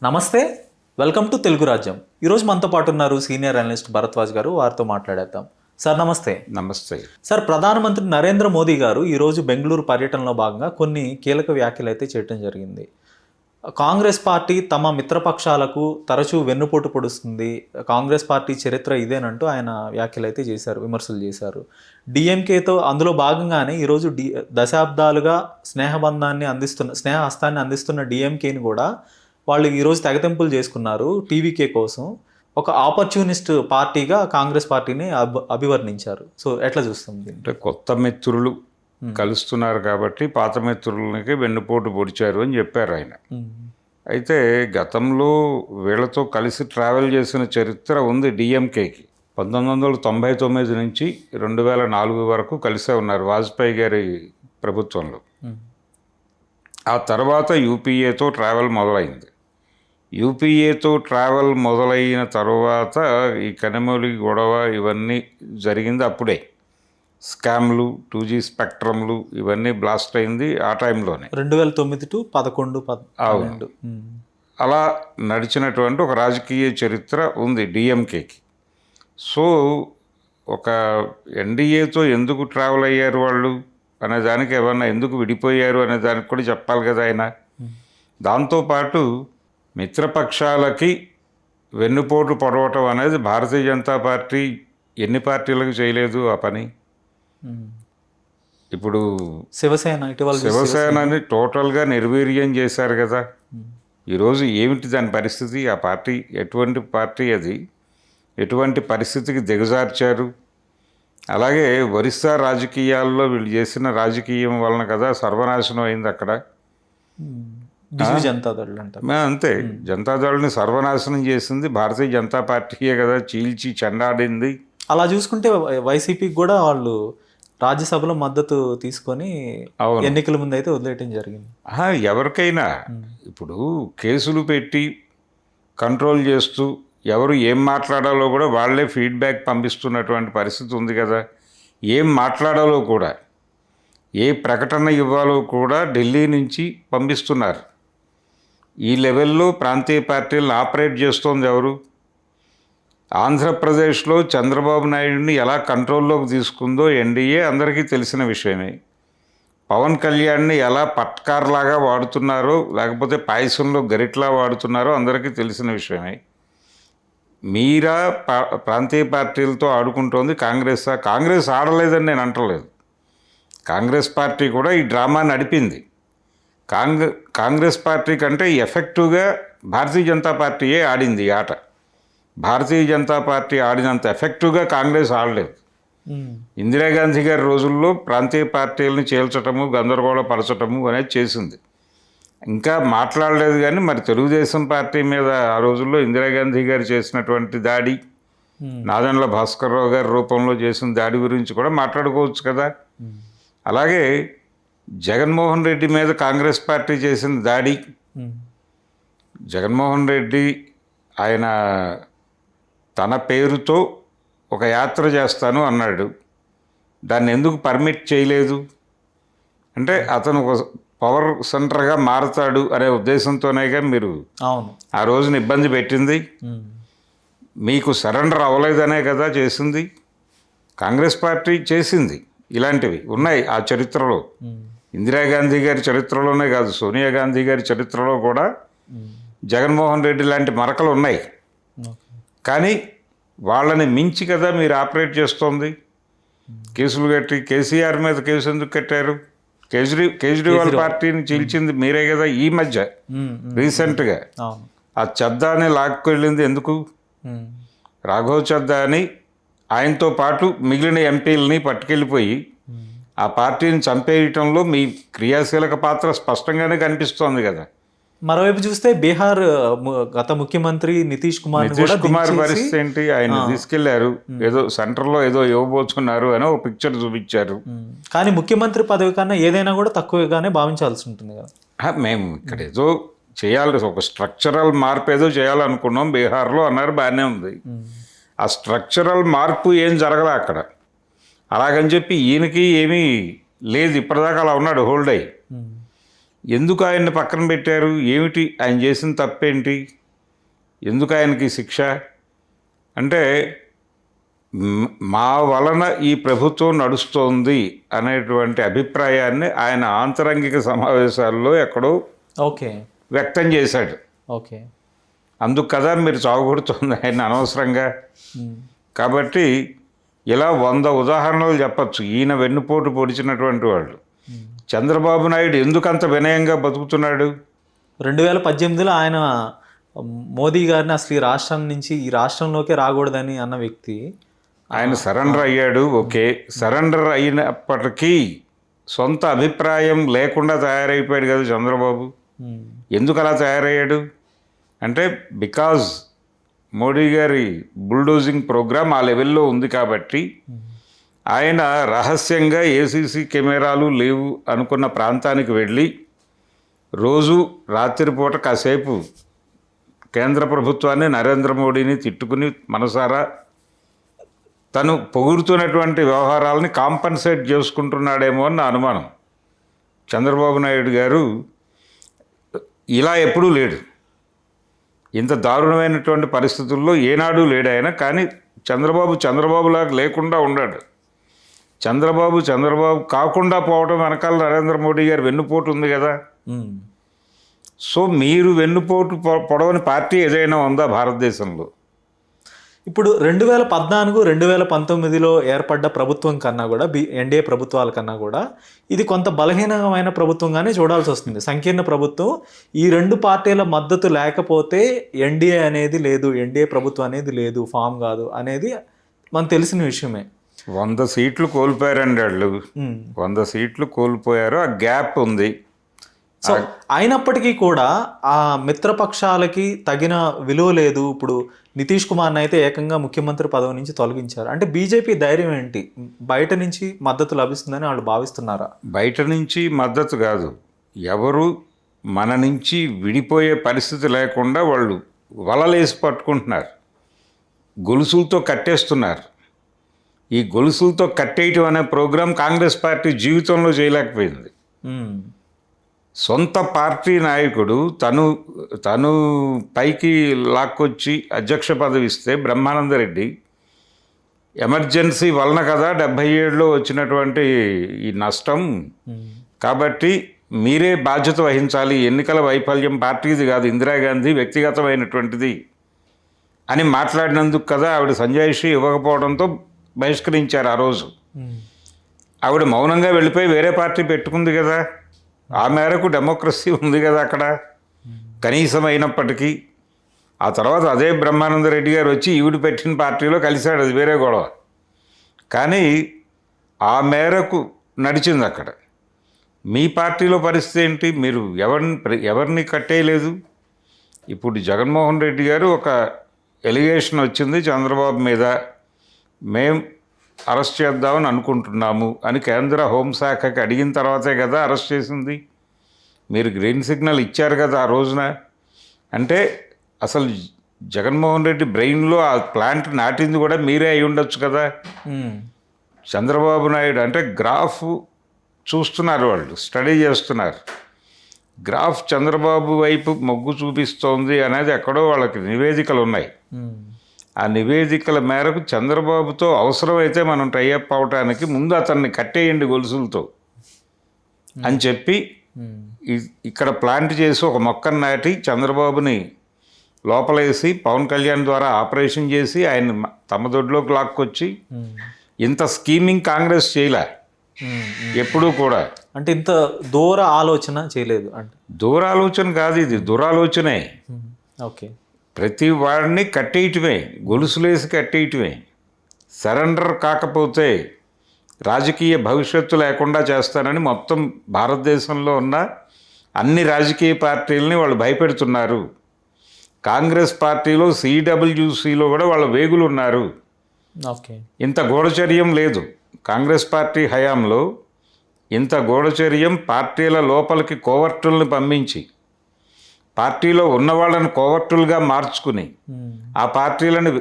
నమస్తే, welcome to Telugu రాజ్యం. ఈరోజు మనతో పాటు ఉన్నారు సీనియర్ అనలిస్ట్ భరద్వాజ్ గారు. వారితో మాట్లాడేద్దాం. సార్ నమస్తే. నమస్తే. సార్, ప్రధానమంత్రి నరేంద్ర మోదీ గారు ఈరోజు బెంగళూరు పర్యటనలో భాగంగా కొన్ని కీలక వ్యాఖ్యలు అయితే చేయడం జరిగింది. కాంగ్రెస్ పార్టీ తమ మిత్రపక్షాలకు తరచూ వెన్నుపోటు పొడుస్తుంది, కాంగ్రెస్ పార్టీ చరిత్ర ఇదేనంటూ ఆయన వ్యాఖ్యలు అయితే చేశారు, విమర్శలు చేశారు. డిఎంకేతో అందులో భాగంగానే ఈరోజు దశాబ్దాలుగా స్నేహహస్తాన్ని అందిస్తున్న డిఎంకేని కూడా వాళ్ళు ఈరోజు తెగతెంపులు చేసుకున్నారు టీవీకే కోసం. ఒక ఆపర్చునిస్ట్ పార్టీగా కాంగ్రెస్ పార్టీని అభివర్ణించారు. సో ఎట్లా చూస్తుంది? అంటే కొత్త మిత్రులు కలుస్తున్నారు కాబట్టి పాత మిత్రులకి వెన్నుపోటు పొడిచారు అని చెప్పారు ఆయన. అయితే గతంలో వీళ్ళతో కలిసి ట్రావెల్ చేసిన చరిత్ర ఉంది డిఎంకేకి. 1999 నుంచి 2004 వరకు కలిసే ఉన్నారు వాజ్పేయి గారి ప్రభుత్వంలో. ఆ తర్వాత యూపీఏతో ట్రావెల్ మొదలైంది. యూపీఏతో ట్రావెల్ మొదలైన తర్వాత ఈ కనమూలి గొడవ ఇవన్నీ జరిగింది అప్పుడే. స్కామ్లు, 2G స్పెక్ట్రమ్లు ఇవన్నీ బ్లాస్ట్ అయింది ఆ టైంలోనే, 2009 to 11-12. అలా నడిచినటువంటి ఒక రాజకీయ చరిత్ర ఉంది డిఎంకేకి. సో ఒక ఎన్డీఏతో ఎందుకు ట్రావెల్ అయ్యారు వాళ్ళు అనే దానికి, ఏమన్నా ఎందుకు విడిపోయారు అనే దానికి కూడా చెప్పాలి కదా ఆయన. దాంతోపాటు మిత్రపక్షాలకి వెన్నుపోటు పొడవటం అనేది భారతీయ జనతా పార్టీ ఎన్ని పార్టీలకు చేయలేదు ఆ పని. ఇప్పుడు శివసేనని టోటల్గా నిర్వీర్యం చేశారు కదా. ఈరోజు ఏమిటి దాని పరిస్థితి? ఆ పార్టీ ఎటువంటి పార్టీ, అది ఎటువంటి పరిస్థితికి దిగజార్చారు. అలాగే ఒరిస్సా రాజకీయాల్లో వీళ్ళు చేసిన రాజకీయం వలన కదా సర్వనాశనం అయింది అక్కడ. జనతాదళ్ అంతే, జనతాదళని సర్వనాశనం చేసింది భారతీయ జనతా పార్టీయే కదా, చీల్చి చెండాడింది. అలా చూసుకుంటే వైసీపీకి కూడా వాళ్ళు రాజ్యసభలో మద్దతు తీసుకొని ఎన్నికల ముందు అయితే వదిలేయటం జరిగింది. ఎవరికైనా ఇప్పుడు కేసులు పెట్టి కంట్రోల్ చేస్తూ ఎవరు ఏం మాట్లాడాలో కూడా వాళ్ళే ఫీడ్బ్యాక్ పంపిస్తున్నటువంటి పరిస్థితి ఉంది కదా. ఏం మాట్లాడాలో కూడా, ఏ ప్రకటన ఇవ్వాలో కూడా ఢిల్లీ నుంచి పంపిస్తున్నారు. ఈ లెవెల్లో ప్రాంతీయ పార్టీలను ఆపరేట్ చేస్తోంది ఎవరు? ఆంధ్రప్రదేశ్లో చంద్రబాబు నాయుడిని ఎలా కంట్రోల్లోకి తీసుకుందో ఎన్డీఏ అందరికీ తెలిసిన విషయమే. పవన్ కళ్యాణ్ని ఎలా పట్కార్లాగా వాడుతున్నారో, లేకపోతే పాయసంలో గరిట్లా వాడుతున్నారో అందరికీ తెలిసిన విషయమే. మీరా ప్రాంతీయ పార్టీలతో ఆడుకుంటోంది కాంగ్రెస్ ఆడలేదని నేను అంటలేదు. కాంగ్రెస్ పార్టీ కూడా ఈ డ్రామా నడిపింది. కాంగ్రెస్ పార్టీ కంటే ఎఫెక్టివ్గా భారతీయ జనతా పార్టీయే ఆడింది ఈ ఆట. భారతీయ జనతా పార్టీ ఆడినంత ఎఫెక్టివ్గా కాంగ్రెస్ ఆడలేదు. ఇందిరాగాంధీ గారి రోజుల్లో ప్రాంతీయ పార్టీలను చేల్చటము, గందరగోళపరచటము అనేది చేసింది. ఇంకా మాట్లాడలేదు. కానీ మరి తెలుగుదేశం పార్టీ మీద ఆ రోజుల్లో ఇందిరాగాంధీ గారు చేసినటువంటి దాడి, నాదెండ్ల భాస్కర్రావు గారి రూపంలో చేసిన దాడి గురించి కూడా మాట్లాడుకోవచ్చు కదా. అలాగే జగన్మోహన్ రెడ్డి మీద కాంగ్రెస్ పార్టీ చేసిన దాడి, జగన్మోహన్ రెడ్డి ఆయన తన పేరుతో ఒక యాత్ర చేస్తాను అన్నాడు. దాన్ని ఎందుకు పర్మిట్ చేయలేదు అంటే అతను ఒక పవర్ సెంటర్గా మారతాడు అనే ఉద్దేశంతోనేగా మీరు ఆ రోజున ఇబ్బంది పెట్టింది. మీకు సరెండర్ అవ్వలేదనే కదా చేసింది. కాంగ్రెస్ పార్టీ చేసింది. ఇలాంటివి ఉన్నాయి ఆ చరిత్రలో. ఇందిరాగాంధీ గారి చరిత్రలోనే కాదు, సోనియా గాంధీ గారి చరిత్రలో కూడా జగన్మోహన్ రెడ్డి లాంటి మరకలు ఉన్నాయి. కానీ వాళ్ళని మించి కదా మీరు ఆపరేట్ చేస్తోంది. కేసులు కట్టి కేసీఆర్ మీద కేసు ఎందుకు కట్టారు? కేజ్రీవాల్ పార్టీని చీల్చింది మీరే కదా ఈ మధ్య రీసెంట్గా. ఆ చద్దాని లాక్కెళ్ళింది ఎందుకు? రాఘవ్ చద్దాని ఆయనతో పాటు మిగిలిన ఎంపీలని పట్టుకెళ్ళిపోయి ఆ పార్టీని చంపేయటంలో మీ క్రియాశీలక పాత్ర స్పష్టంగానే కనిపిస్తోంది కదా. మరోవైపు చూస్తే బీహార్ గత ముఖ్యమంత్రి నితీష్ కుమార్ పరిస్థితి ఏంటి? ఆయన తీసుకెళ్లారు, ఏదో సెంటర్లో ఏదో ఇవ్వబోతున్నారు అని ఒక పిక్చర్ చూపించారు. కానీ ముఖ్యమంత్రి పదవి కన్నా ఏదైనా కూడా తక్కువగానే భావించాల్సి ఉంటుంది కదా. మేము ఇక్కడ ఏదో చేయాలి, ఒక స్ట్రక్చరల్ మార్పు ఏదో చేయాలనుకున్నాం బీహార్లో అన్నారు, బాగానే ఉంది. ఆ స్ట్రక్చరల్ మార్పు ఏం జరగలే అక్కడ. అలాగని చెప్పి ఈయనకి ఏమీ లేదు, ఇప్పటిదాకా అలా ఉన్నాడు హోల్డ్ అయ్యి. ఎందుకు ఆయన్ని పక్కన పెట్టారు? ఏమిటి ఆయన చేసిన తప్పేంటి? ఎందుకు ఆయనకి శిక్ష? అంటే మా వలన ఈ ప్రభుత్వం నడుస్తోంది అనేటువంటి అభిప్రాయాన్ని ఆయన ఆంతరంగిక సమావేశాల్లో ఎక్కడో ఓకే. వ్యక్తం చేశాడు. ఓకే. అందుకు కదా మీరు చావగొడుతుంది ఆయన అనవసరంగా. కాబట్టి ఇలా 100 ఉదాహరణలు చెప్పచ్చు ఈయన వెన్నుపోటు పొడిచినటువంటి వాళ్ళు. చంద్రబాబు నాయుడు ఎందుకంత వినయంగా బతుకుతున్నాడు? 2018లో ఆయన మోదీ గారిని అసలు ఈ రాష్ట్రం నుంచి ఈ రాష్ట్రంలోకే రాకూడదని అన్న వ్యక్తి ఆయన సరెండర్ అయ్యాడు. ఓకే, సరెండర్ అయినప్పటికీ సొంత అభిప్రాయం లేకుండా తయారైపోయాడు కదా చంద్రబాబు. ఎందుకు అలా తయారయ్యాడు అంటే బికాజ్ మోడీ గారి బుల్డోజింగ్ ప్రోగ్రామ్ ఆ లెవెల్లో ఉంది కాబట్టి ఆయన రహస్యంగా ఏసీసీ కెమెరాలు లేవు అనుకున్న ప్రాంతానికి వెళ్ళి రోజు రాత్రిపూట కాసేపు కేంద్ర ప్రభుత్వాన్ని నరేంద్ర మోడీని తిట్టుకుని మనసారా తను పొగుడుతున్నటువంటి వ్యవహారాలని కాంపన్సేట్ చేసుకుంటున్నాడేమో అని నా అనుమానం. చంద్రబాబు నాయుడు గారు ఇలా ఎప్పుడూ లేడు, ఇంత దారుణమైనటువంటి పరిస్థితుల్లో ఏనాడు లేడు ఆయన. కానీ చంద్రబాబులాగా లేకుండా ఉన్నాడు. చంద్రబాబు కాకుండా పోవడం వెనకాల నరేంద్ర మోడీ గారు వెన్నుపోటు ఉంది కదా. సో మీరు వెన్నుపోటు పొడవని పార్టీ ఏదైనా ఉందా భారతదేశంలో? ఇప్పుడు 2014, 2019లో ఏర్పడ్డ ప్రభుత్వం కన్నా కూడా ఎన్డీఏ ప్రభుత్వాల కన్నా కూడా ఇది కొంత బలహీనమైన ప్రభుత్వంగానే చూడాల్సి వస్తుంది. సంకీర్ణ ప్రభుత్వం. ఈ 2 పార్టీల మద్దతు లేకపోతే ఎన్డీఏ అనేది లేదు, ఎన్డీఏ ప్రభుత్వం అనేది లేదు, ఫామ్ కాదు అనేది మనకు తెలిసిన విషయమే. 100 సీట్లు కోల్పోయారండి వాళ్ళు. 100 సీట్లు కోల్పోయారు. ఆ గ్యాప్ ఉంది. సో అయినప్పటికీ కూడా ఆ మిత్రపక్షాలకి తగిన విలువ లేదు. ఇప్పుడు నితీష్ కుమార్ని అయితే ఏకంగా ముఖ్యమంత్రి పదవి నుంచి తొలగించారు. అంటే బీజేపీ ధైర్యం ఏంటి? బయట నుంచి మద్దతు లభిస్తుందని వాళ్ళు భావిస్తున్నారా? బయట నుంచి మద్దతు కాదు, ఎవరు మన నుంచి విడిపోయే పరిస్థితి లేకుండా వాళ్ళు వలలేసి పట్టుకుంటున్నారు, గొలుసులతో కట్టేస్తున్నారు. ఈ గొలుసులతో కట్టేయటం అనే ప్రోగ్రాం కాంగ్రెస్ పార్టీ జీవితంలో చేయలేకపోయింది. సొంత పార్టీ నాయకుడు తను పైకి లాక్కొచ్చి అధ్యక్ష పదవి ఇస్తే బ్రహ్మానందరెడ్డి ఎమర్జెన్సీ వలన కదా 77లో వచ్చినటువంటి ఈ నష్టం, కాబట్టి మీరే బాధ్యత వహించాలి, ఎన్నికల వైఫల్యం పార్టీది కాదు, ఇందిరాగాంధీ వ్యక్తిగతమైనటువంటిది అని మాట్లాడినందుకు కదా ఆవిడ సంజాయిషి ఇవ్వకపోవడంతో బహిష్కరించారు ఆ రోజు. ఆవిడ మౌనంగా వెళ్ళిపోయి వేరే పార్టీ పెట్టుకుంది కదా. ఆ మేరకు డెమోక్రసీ ఉంది కదా అక్కడ కనీసం అయినప్పటికీ. ఆ తర్వాత అదే బ్రహ్మానందరెడ్డి గారు వచ్చి ఈవిడ పెట్టిన పార్టీలో కలిశాడు, అది వేరే గొడవ. కానీ ఆ మేరకు నడిచింది అక్కడ. మీ పార్టీలో పరిస్థితి ఏంటి? మీరు ఎవరిని కట్టేయలేదు. ఇప్పుడు జగన్మోహన్ రెడ్డి గారు ఒక ఎలిగేషన్ వచ్చింది చంద్రబాబు మీద, మేం అరెస్ట్ చేద్దామని అనుకుంటున్నాము అని కేంద్ర హోంశాఖకి అడిగిన తర్వాతే కదా అరెస్ట్ చేసింది. మీరు గ్రీన్ సిగ్నల్ ఇచ్చారు కదా ఆ రోజున. అంటే అసలు జగన్మోహన్ రెడ్డి బ్రెయిన్లో ఆ ప్లాంట్ నాటింది కూడా మీరే అయి ఉండొచ్చు కదా. చంద్రబాబు నాయుడు అంటే గ్రాఫ్ చూస్తున్నారు, వాళ్ళు స్టడీ చేస్తున్నారు. గ్రాఫ్ చంద్రబాబు వైపు మొగ్గు చూపిస్తోంది అనేది ఎక్కడో వాళ్ళకి నివేదికలు ఉన్నాయి. ఆ నివేదికల మేరకు చంద్రబాబుతో అవసరమైతే మనం టైఅప్ అవటానికి ముందు అతన్ని కట్టేయండి గొలుసులతో అని చెప్పి ఇక్కడ ప్లాంట్ చేసి ఒక మొక్కను నాటి చంద్రబాబుని లోపలేసి పవన్ కళ్యాణ్ ద్వారా ఆపరేషన్ చేసి ఆయన తమ దొడ్లోకి లాక్కొచ్చి ఇంత స్కీమింగ్ కాంగ్రెస్ చేయలే ఎప్పుడూ కూడా. అంటే ఇంత దూర ఆలోచన చేయలేదు. అంటే దూరాలోచన కాదు, ఇది దురాలోచనే. ఓకే. ప్రతి వాడిని కట్టేయటమే, గొలుసులేసి కట్టేయటమే. సరెండర్ కాకపోతే రాజకీయ భవిష్యత్తు లేకుండా చేస్తానని మొత్తం భారతదేశంలో ఉన్న అన్ని రాజకీయ పార్టీలని వాళ్ళు భయపెడుతున్నారు. కాంగ్రెస్ పార్టీలో సిడబ్ల్యూసిలో కూడా వాళ్ళ వేగులు ఉన్నారు. ఓకే. ఇంత గూఢచర్యం లేదు కాంగ్రెస్ పార్టీ హయాంలో. ఇంత గూఢచర్యం పార్టీల లోపలికి కోవర్టుల్ని పంపించి పార్టీలో ఉన్నవాళ్ళని కోవర్టులుగా మార్చుకుని ఆ పార్టీలను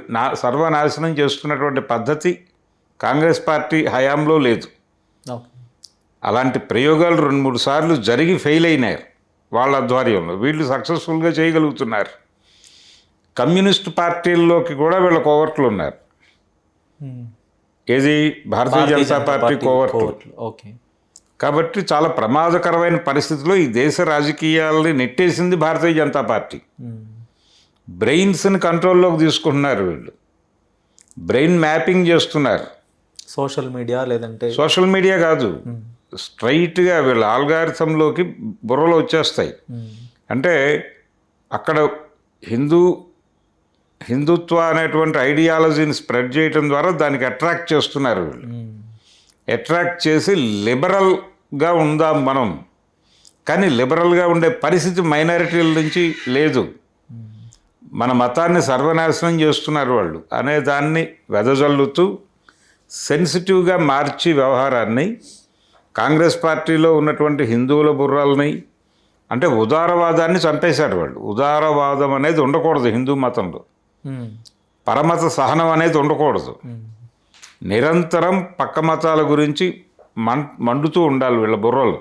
సర్వనాశనం చేసుకున్నటువంటి పద్ధతి కాంగ్రెస్ పార్టీ హయాంలో లేదు. అలాంటి ప్రయోగాలు 2-3 సార్లు జరిగి ఫెయిల్ అయినారు. వాళ్ళ ఆధ్వర్యంలో వీళ్ళు సక్సెస్ఫుల్గా చేయగలుగుతున్నారు. కమ్యూనిస్ట్ పార్టీల్లోకి కూడా వీళ్ళ కోవర్ట్లు ఉన్నారు. ఏది భారతీయ జనతా పార్టీ కోవర్ట్లు. ఓకే. కాబట్టి చాలా ప్రమాదకరమైన పరిస్థితిలో ఈ దేశ రాజకీయాలని నెట్టేసింది భారతీయ జనతా పార్టీ. బ్రెయిన్స్ని కంట్రోల్లోకి తీసుకుంటున్నారు వీళ్ళు, బ్రెయిన్ మ్యాపింగ్ చేస్తున్నారు. సోషల్ మీడియా లేదంటే సోషల్ మీడియా కాదు, స్ట్రైట్గా వీళ్ళ ఆల్గారిథంలోకి బుర్రలో వచ్చేస్తాయి. అంటే అక్కడ హిందుత్వ అనేటువంటి ఐడియాలజీని స్ప్రెడ్ చేయడం ద్వారా దానికి అట్రాక్ట్ చేస్తున్నారు వీళ్ళు. అట్రాక్ట్ చేసి లిబరల్గా ఉందాం మనం, కానీ లిబరల్గా ఉండే పరిస్థితి మైనారిటీల నుంచి లేదు, మన మతాన్ని సర్వనాశనం చేస్తున్నారు వాళ్ళు అనే దాన్ని వెదజల్లుతూ సెన్సిటివ్గా మార్చి వ్యవహారాన్ని కాంగ్రెస్ పార్టీలో ఉన్నటువంటి హిందువుల బుర్రల్ని, అంటే ఉదారవాదాన్ని చంపేశారు వాళ్ళు. ఉదారవాదం అనేది ఉండకూడదు హిందూ మతంలో, పరమత సహనం అనేది ఉండకూడదు. నిరంతరం పక్క మతాల గురించి మండుతూ ఉండాలి వీళ్ళ బుర్రలు.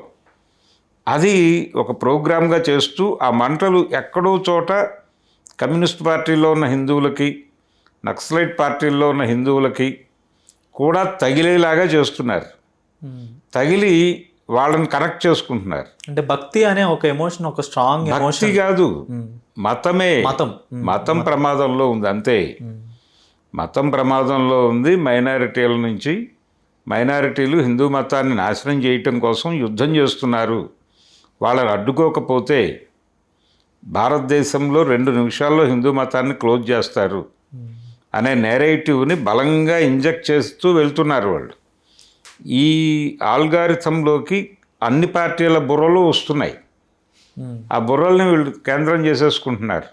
అది ఒక ప్రోగ్రామ్గా చేస్తూ ఆ మంటలు ఎక్కడో చోట కమ్యూనిస్ట్ పార్టీలో ఉన్న హిందువులకి, నక్సలైట్ పార్టీల్లో ఉన్న హిందువులకి కూడా తగిలేలాగా చేస్తున్నారు. తగిలి వాళ్ళని కనెక్ట్ చేసుకుంటున్నారు. అంటే భక్తి అనే ఒక ఎమోషన్, ఒక స్ట్రాంగ్ భక్తి కాదు, మతమే. మతం ప్రమాదంలో ఉంది అంతే. మతం ప్రమాదంలో ఉంది. మైనారిటీలు హిందూ మతాన్ని నాశనం చేయటం కోసం యుద్ధం చేస్తున్నారు. వాళ్ళని అడ్డుకోకపోతే భారతదేశంలో 2 నిమిషాల్లో హిందూ మతాన్ని క్లోజ్ చేస్తారు అనే నేరేటివ్ని బలంగా ఇంజెక్ట్ చేస్తూ వెళ్తున్నారు వాళ్ళు. ఈ ఆల్గారిథంలోకి అన్ని పార్టీల బుర్రలు వస్తున్నాయి. ఆ బుర్రల్ని వీళ్ళు కేంద్రం చేసేసుకుంటున్నారు.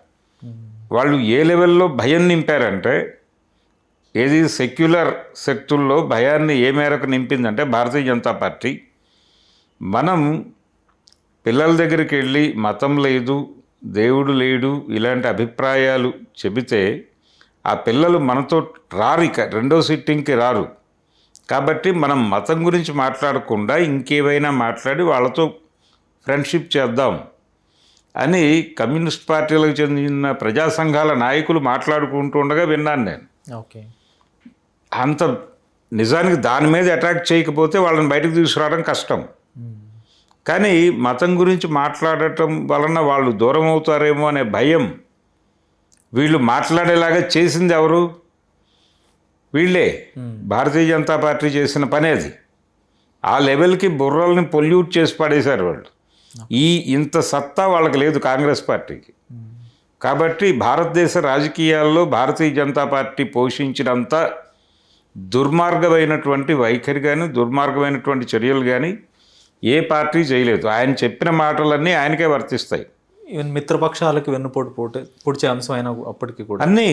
వాళ్ళు ఏ లెవెల్లో భయం నింపారంటే, ఏది సెక్యులర్ శక్తుల్లో భయాన్ని ఏ మేరకు నింపిందంటే భారతీయ జనతా పార్టీ, మనం పిల్లల దగ్గరికి వెళ్ళి మతం లేదు, దేవుడు లేడు ఇలాంటి అభిప్రాయాలు చెబితే ఆ పిల్లలు మనతో రారు, ఇక 2వ సిట్టింగ్కి రారు. కాబట్టి మనం మతం గురించి మాట్లాడకుండా ఇంకేవైనా మాట్లాడి వాళ్ళతో ఫ్రెండ్షిప్ చేద్దాం అని కమ్యూనిస్ట్ పార్టీలకు చెందిన ప్రజా సంఘాల నాయకులు మాట్లాడుకుంటూ ఉండగా విన్నాను నేను. ఓకే. అంత నిజానికి దాని మీద అటాక్ చేయకపోతే వాళ్ళని బయటకు తీసుకురావడం కష్టం. కానీ మతం గురించి మాట్లాడటం వలన వాళ్ళు దూరం అవుతారేమో అనే భయం వీళ్ళు మాట్లాడేలాగా చేసింది ఎవరు? వీళ్ళే. భారతీయ జనతా పార్టీ చేసిన పని అది. ఆ లెవెల్కి బుర్రల్ని పొల్యూట్ చేసి పడేశారు వాళ్ళు. ఇంత సత్తా వాళ్ళకి లేదు కాంగ్రెస్ పార్టీకి. కాబట్టి భారతదేశ రాజకీయాల్లో భారతీయ జనతా పార్టీ పోషించినంత దుర్మార్గమైనటువంటి వైఖరి కానీ, దుర్మార్గమైనటువంటి చర్యలు కానీ ఏ పార్టీ చేయలేదు. ఆయన చెప్పిన మాటలన్నీ ఆయనకే వర్తిస్తాయి. ఈవెన్ మిత్రపక్షాలకు వెన్నుపోటు పొడిచే అంశం అయినా అప్పటికి కూడా అన్నీ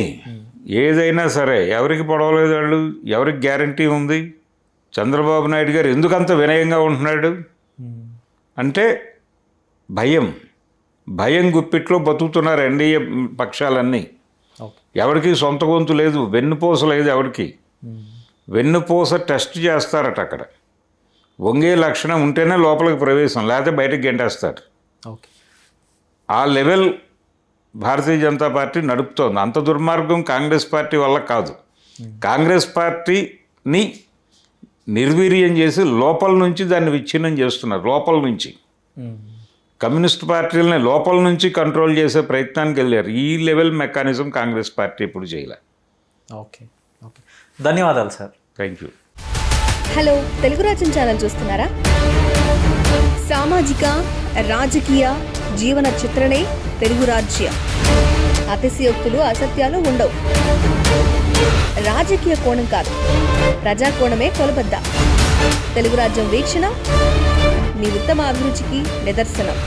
ఏదైనా సరే ఎవరికి పొడవలేదు వాళ్ళు. ఎవరికి గ్యారంటీ ఉంది? చంద్రబాబు నాయుడు గారు ఎందుకంత వినయంగా ఉంటున్నాడు అంటే భయం గుప్పిట్లో బతుకుతున్నారు ఎన్డీఏ పక్షాలన్నీ. ఎవరికి సొంత గొంతు లేదు, వెన్నుపూస లేదు ఎవరికి. వెన్నుపూస టెస్ట్ చేస్తారట అక్కడ. వంగే లక్షణం ఉంటేనే లోపలికి ప్రవేశం, లేకపోతే బయటకు గెంటేస్తారు. ఓకే. ఆ లెవెల్ భారతీయ జనతా పార్టీ నడుపుతోంది. అంత దుర్మార్గం కాంగ్రెస్ పార్టీ వల్ల కాదు. కాంగ్రెస్ పార్టీని నిర్వీర్యం చేసి లోపల నుంచి దాన్ని విచ్ఛిన్నం చేస్తున్నారు. లోపల నుంచి కమ్యూనిస్ట్ పార్టీలని లోపల నుంచి కంట్రోల్ చేసే ప్రయత్నానికి వెళ్ళారు. ఈ లెవెల్ మెకానిజం కాంగ్రెస్ పార్టీ ఇప్పుడు చేయలే. ఓకే. ఓకే, ధన్యవాదాలు sir. Thank you. Hello, Telugu రాజ్యం ఛానల్ చూస్తున్నారా? సామాజిక, రాజకీయ, జీవన చిత్రణే తెలుగు రాజ్యం. అతిశయోక్తులు, అసత్యాలు ఉండవు. రాజకీయ కోణం కాదు, ప్రజా కోణమే కొలబద్ద. తెలుగు రాజ్యం వీక్షణ మీ ఉత్తమ అభిరుచికి నిదర్శనం.